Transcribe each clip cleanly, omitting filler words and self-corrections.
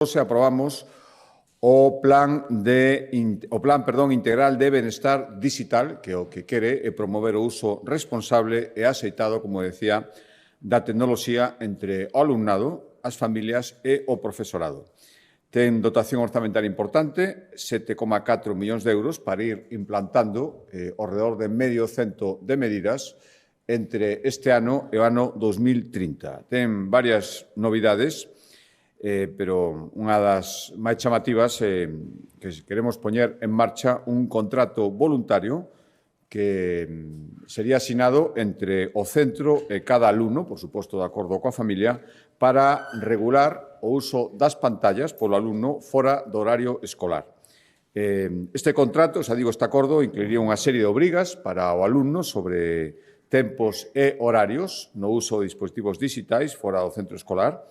Aprobamos o plan integral de benestar digital, que o que quere é promover o uso responsable e axeitado, como decía, da tecnoloxía entre o alumnado, as familias e o profesorado. Ten dotación orzamental importante, 7,4 millóns de euros para ir implantando ao redor de medio cento de medidas entre este ano e o ano 2030. Ten varias novidades, pero unha das máis chamativas é que queremos poñer en marcha un contrato voluntario que sería asinado entre o centro e cada alumno, por suposto de acordo coa familia, para regular o uso das pantallas polo alumno fora do horario escolar. Este contrato, xa digo, este acordo, incluiría unha serie de obrigas para o alumno sobre tempos e horarios no uso de dispositivos digitais fora do centro escolar.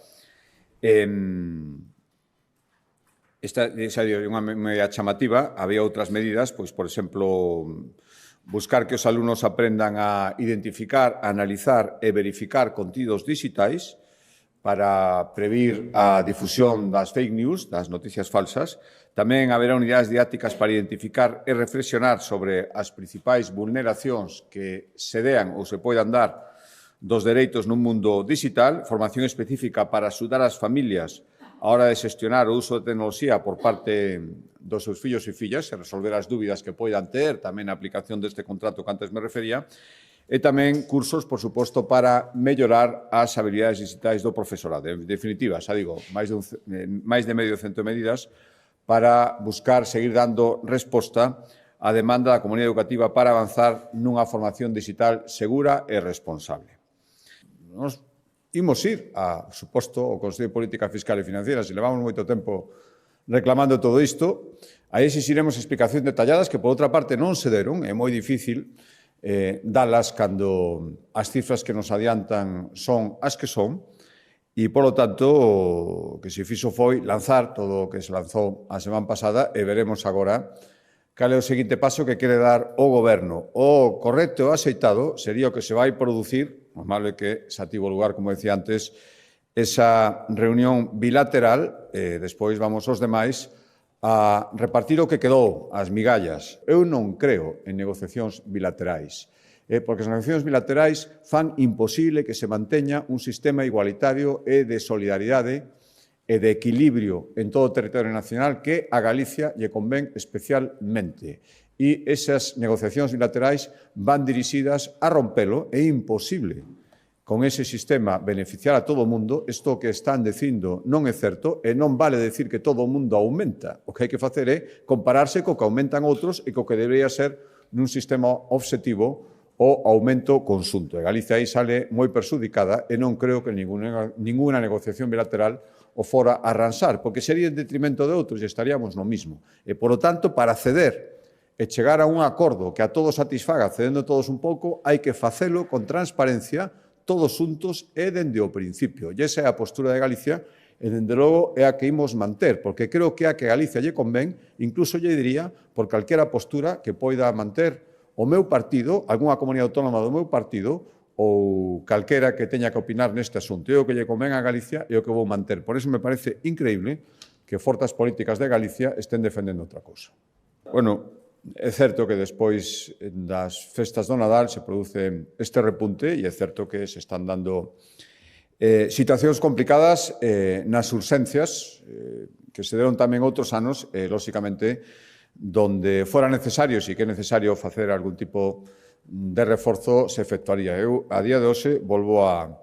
Esta é unha medida chamativa. Había outras medidas, pois, por exemplo, buscar que os alumnos aprendan a identificar, analizar e verificar contidos digitais para previr a difusión das fake news, das noticias falsas. Tamén haberá unidades didácticas para identificar e reflexionar sobre as principais vulneracións que se dean ou se poidan dar dos dereitos nun mundo digital, formación específica para axudar as familias a hora de xestionar o uso de tecnoloxía por parte dos seus fillos e fillas e resolver as dúbidas que poidan ter tamén a aplicación deste contrato que antes me refería, e tamén cursos, por suposto, para mellorar as habilidades digitais do profesorado. En definitiva, xa digo, máis de medio cento de medidas para buscar seguir dando resposta á demanda da comunidade educativa para avanzar nunha formación digital segura e responsable. Nos imos ir suposto, ao Consello de Política Fiscal e Financiera, se levamos moito tempo reclamando todo isto, aí exixiremos explicacións detalladas que, por outra parte, non se deron, é moi difícil dalas cando as cifras que nos adiantan son as que son, e, polo tanto, o que se fixo foi lanzar todo o que se lanzou a semana pasada e veremos agora cal é o seguinte paso que quere dar o Goberno. O correcto e o axeitado sería o que se vai producir, normal é que xa tivo lugar, como decía antes, esa reunión bilateral, despois vamos os demais a repartir o que quedou, as migallas. Eu non creo en negociacións bilaterais, porque as negociacións bilaterais fan imposible que se manteña un sistema igualitario e de solidaridade e de equilibrio en todo o territorio nacional que a Galicia lle convén especialmente. E esas negociacións bilaterais van dirixidas a rompelo. É imposible con ese sistema beneficiar a todo o mundo. Isto que están dicindo non é certo e non vale decir que todo o mundo aumenta. O que hai que facer é compararse co que aumentan outros e co que debería ser nun sistema objetivo o aumento conxunto. E Galicia aí sale moi perxudicada e non creo que ninguna negociación bilateral o fora a arranxar, porque sería en detrimento de outros e estaríamos no mismo. E, por lo tanto, para ceder e chegar a un acordo que a todos satisfaga, cedendo todos un pouco, hai que facelo con transparencia, todos xuntos e dende o principio. E esa é a postura de Galicia e, dende logo, é a que imos manter, porque creo que é a que Galicia lle convén, incluso lle diría, por calquera postura que poida manter o meu partido, algunha comunidade autónoma do meu partido, ou calquera que teña que opinar neste asunto. É o que lle convén a Galicia e o que vou manter. Por iso me parece increíble que forzas políticas de Galicia estén defendendo outra cousa. Bueno, é certo que despois das festas do Nadal se produce este repunte e é certo que se están dando situacións complicadas nas urxencias que se deron tamén outros anos, lóxicamente, donde fora necesario, si que é necesario facer algún tipo de reforzo, se efectuaría. Eu, a día de hoxe, volvo a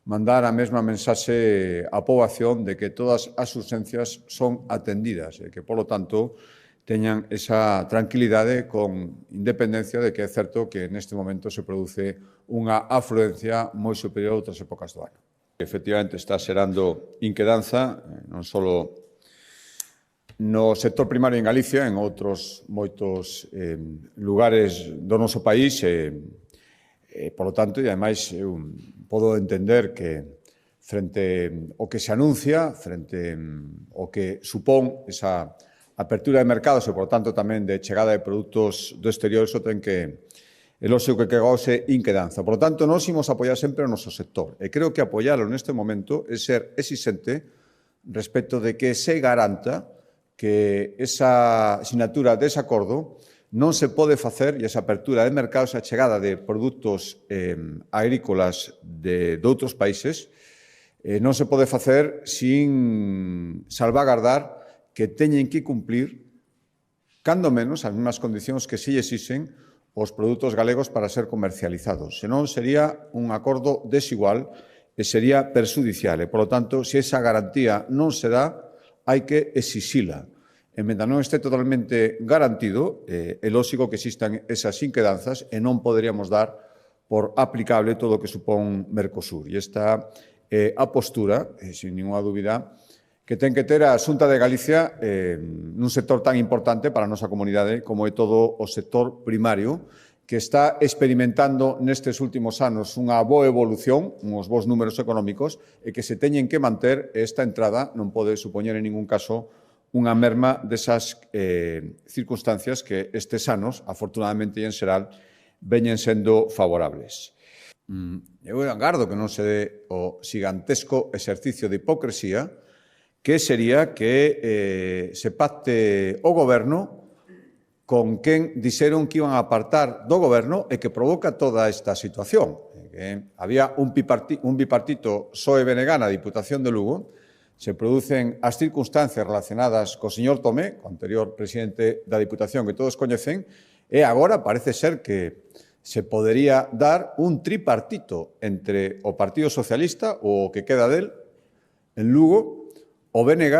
mandar a mesma mensaxe á poboación de que todas as urxencias son atendidas e que, polo tanto, teñan esa tranquilidade con independencia de que é certo que neste momento se produce unha afluencia moi superior a outras épocas do ano. Efectivamente, está xerando inquedanza, non só no sector primario en Galicia, en outros moitos lugares do noso país, polo tanto, e ademais eu podo entender que frente ao que se anuncia, frente ao que supón esa apertura de mercados e, por tanto, tamén de chegada de produtos do exterior, iso ten que é lógico que cause inquedanza. Por tanto, nós imos apoiar sempre o noso sector e creo que apoialo neste momento é ser exixente respecto de que se garanta que esa sinatura dese acordo non se pode facer, e esa apertura de mercado, esa chegada de produtos agrícolas de outros países, non se pode facer sin salvagardar que teñen que cumplir, cando menos, as mesmas condicións que se exixen os produtos galegos para ser comercializados. Senón, sería un acordo desigual e sería perxudicial. E, polo tanto, se esa garantía non se dá, hai que exixila. E, mentre non este totalmente garantido, é lógico que existan esas inquedanzas e non poderíamos dar por aplicable todo o que supón Mercosur. E esta é a postura, sin ninguna dúbida, que ten que ter a Xunta de Galicia nun sector tan importante para a nosa comunidade como é todo o sector primario, que está experimentando nestes últimos anos unha boa evolución, uns bons números económicos, e que se teñen que manter. Esta entrada non pode supoñer en ningún caso unha merma desas circunstancias que estes anos, afortunadamente e en xeral, veñen sendo favorables. Eu agardo que non se dé o gigantesco exercicio de hipocresía que sería que se pacte o goberno con quen dixeron que iban a apartar do goberno e que provoca toda esta situación. Había un bipartito PSOE-BNG na Diputación de Lugo, se producen as circunstancias relacionadas co señor Tomé, o anterior presidente da Diputación que todos coñecen, e agora parece ser que se podería dar un tripartito entre o Partido Socialista, o que queda del, en Lugo, o BNG,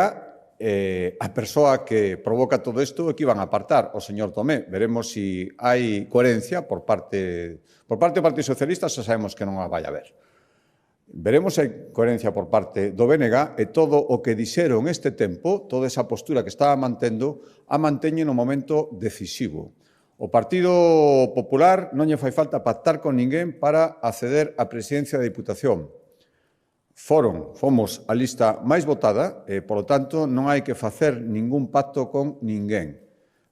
a persoa que provoca todo isto é que iban a apartar o señor Tomé. Veremos se hai coherencia por parte do Partido Socialista, xa sabemos que non a vai haber. Veremos se hai coherencia por parte do BNG e todo o que dixeron este tempo, toda esa postura que estaba mantendo, a manteñe no momento decisivo. O Partido Popular non lle fai falta pactar con ninguén para acceder á presidencia da Diputación. Fomos a lista máis votada e, polo tanto, non hai que facer ningún pacto con ninguén.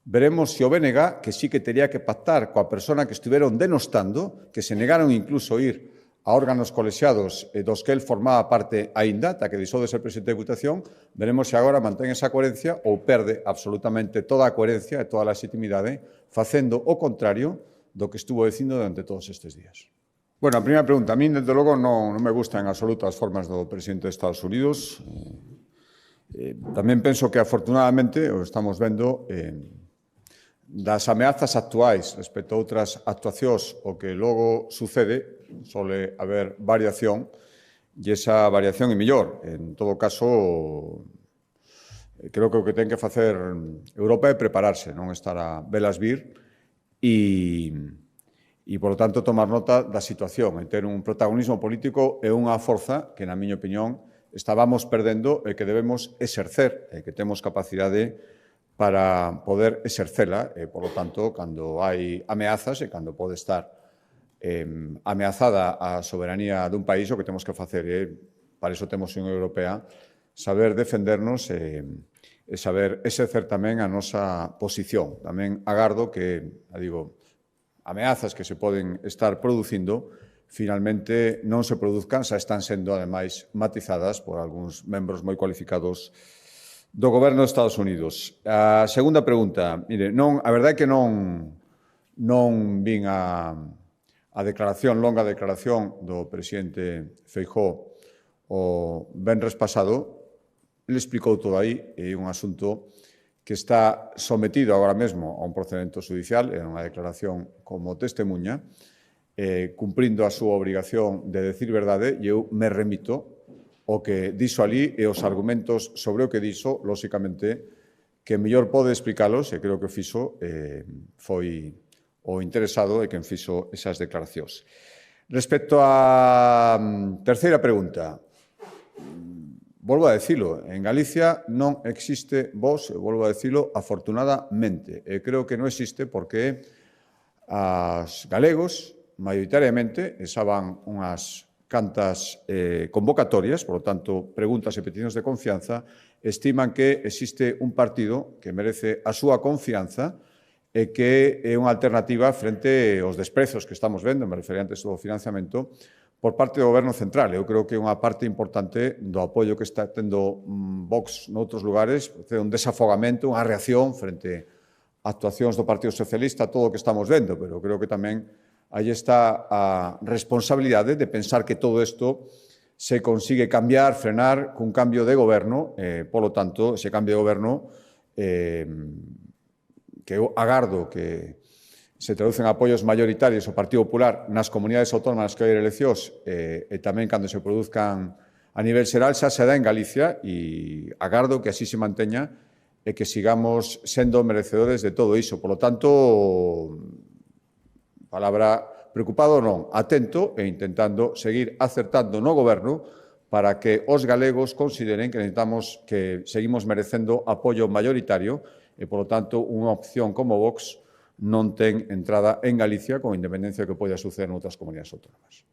Veremos se o BNG, que sí que tería que pactar coa persona que estiveron denostando, que se negaron incluso a ir a órganos colexiados dos que el formaba parte aínda, ata que deixou de ser presidente da Diputación, veremos se agora mantén esa coherencia ou perde absolutamente toda a coherencia e toda a legitimidade facendo o contrario do que estuvo dicindo durante todos estes días. Bueno, a primeira pregunta. A mí, desde logo, non me gustan en absoluto as formas do presidente de Estados Unidos. Tamén penso que, afortunadamente, o estamos vendo das ameazas actuais respecto a outras actuacións, o que logo sucede, sole haber variación, e esa variación é mellor. En todo caso, creo que o que ten que facer Europa é prepararse, non estar a velas vir e, polo tanto, tomar nota da situación e ter un protagonismo político e unha forza que, na miña opinión, estábamos perdendo e que debemos exercer e que temos capacidade para poder exercela e, polo tanto, cando hai ameazas e cando pode estar ameazada a soberanía dun país, o que temos que facer é, para iso temos a Unión Europea, saber defendernos e saber exercer tamén a nosa posición. Tamén agardo que, ameazas que se poden estar producindo, finalmente non se produzcan, xa están sendo, ademais, matizadas por algúns membros moi cualificados do goberno de Estados Unidos. A segunda pregunta, mire, a verdade é que non vin a longa declaración do presidente Feijóo o venres pasado. Ele explicou todo aí, é un asunto que está sometido agora mesmo a un procedimento judicial, é unha declaración como testemunha, cumprindo a súa obrigación de decir verdade, e eu me remito o que dixo ali e os argumentos sobre o que dixo, lóxicamente, que mellor pode explicalos, e creo que fixo, foi o interesado e quen fixo esas declaracións. Respecto á terceira pregunta, volvo a decilo, en Galicia non existe voz, volvo a decilo, afortunadamente. E creo que non existe porque as galegos, maioritariamente, estaban unhas cantas convocatorias, por lo tanto, preguntas e peticións de confianza, estiman que existe un partido que merece a súa confianza e que é unha alternativa frente aos desprezos que estamos vendo, me refería antes ao financiamento, por parte do Goberno central. Eu creo que unha parte importante do apoio que está tendo Vox noutros lugares é un desafogamento, unha reacción frente a actuacións do Partido Socialista, todo o que estamos vendo, pero creo que tamén aí está a responsabilidade de pensar que todo isto se consigue cambiar, frenar cun cambio de goberno, polo tanto, ese cambio de goberno que eu agardo que se traducen apoios maioritarios ao Partido Popular nas comunidades autónomas que hai eleccións e tamén cando se produzcan a nivel xeral xa se dá en Galicia e agardo que así se manteña e que sigamos sendo merecedores de todo iso. Por lo tanto, palabra preocupado non, atento e intentando seguir acertando no goberno para que os galegos consideren que necesitamos que seguimos merecendo apoio maioritario e, por lo tanto, unha opción como Vox non ten entrada en Galicia con independencia do que poida suceder en outras comunidades autónomas.